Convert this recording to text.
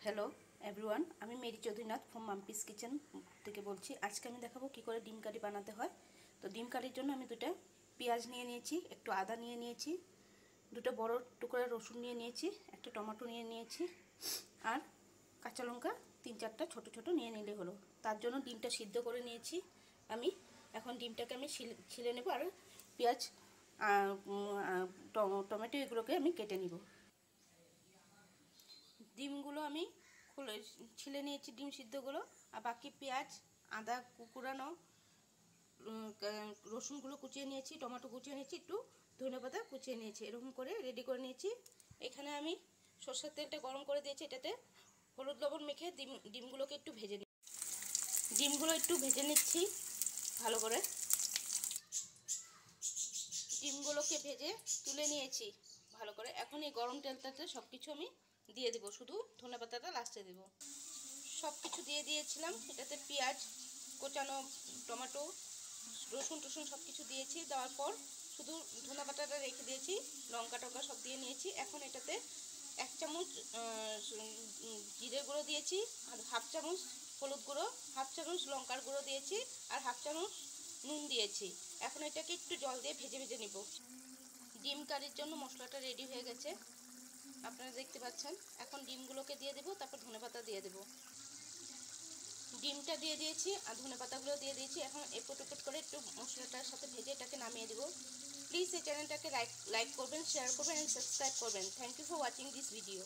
Hello everyone, আমি Mary চৌধুরীনাথ from Mampi's kitchen থেকে বলছি। আজকে আমি দেখাবো কি করে ডিম কারি বানাতে হয়। তো ডিম কারির জন্য আমি দুটো পেঁয়াজ নিয়ে নিয়েছি, একটু আদা নিয়ে নিয়েছি, দুটো বড় টুকরা রসুন নিয়ে নিয়েছি, একটা টমেটো নিয়ে নিয়েছি, আর কাঁচা লঙ্কা 3-4টা ছোটো ছোটো নিয়ে নিলে হলো। তার জন্য ডিমটা সিদ্ধ করে নিয়েছি আমি। এখন ডিমটাকে আমি ছিলে নেব, আর পেঁয়াজ টমেটো এগুলোকে আমি কেটে নিব। ডিমগুলো আমি ছিলে নিয়েছি, ডিম সিদ্ধগুলো, আর বাকি পেঁয়াজ, আদা কুচনো, রসুনগুলো কুচিয়ে নিয়েছি, টমেটো কুচিয়ে নিয়েছি, একটু ধনেপাতা কুচিয়ে নিয়েছি, এরকম করে রেডি করে নিয়েছি। এখানে আমি সরষের তেলটা গরম করে দিয়েছি, এটাতে হলুদ লবণ মেখে ডিমগুলোকে একটু ভেজে নিই। ডিমগুলো একটু ভেজে নিচ্ছি ভালো করে। ডিমগুলোকে ভেজে তুলে নিয়েছি ভালো করে। এখন এই গরম তেলটাতে সব কিছু আমি দিয়ে দেবো, শুধু ধনেপাতাটা লাস্টে দেবো। সব কিছু দিয়ে দিয়েছিলাম, এটাতে পেঁয়াজ কোচানো, টমেটো, রসুন টসুন সব কিছু দিয়েছি। দেওয়ার পর শুধু ধনেপাতাটা রেখে দিয়েছি, লঙ্কা টঙ্কা সব দিয়ে নিয়েছি। এখন এটাতে 1 চামচ জিরে গুঁড়ো দিয়েছি, আর 1/2 চামচ হলুদ গুঁড়ো, 1/2 চামচ লঙ্কার গুঁড়ো দিয়েছি, আর 1/2 চামচ নুন দিয়েছি। এখন এটাকে একটু জল দিয়ে ভেজে ভেজে নিব। ডিম কারির জন্য মশলাটা রেডি হয়ে গেছে, আপনারা দেখতে পাচ্ছেন। এখন ডিমগুলোকে দিয়ে দেবো, তারপর ধনেপাতা দিয়ে দেবো। ডিমটা দিয়ে দিয়েছি আর ধনেপাতাগুলো দিয়ে দিয়েছি। এখন এপট ওপট করে একটু মশলাটার সাথে ভেজে এটাকে নামিয়ে দেবো। প্লিজ এই চ্যানেলটাকে লাইক করবেন, শেয়ার করবেন, এন্ড সাবস্ক্রাইব করবেন। Thank you for watching this video.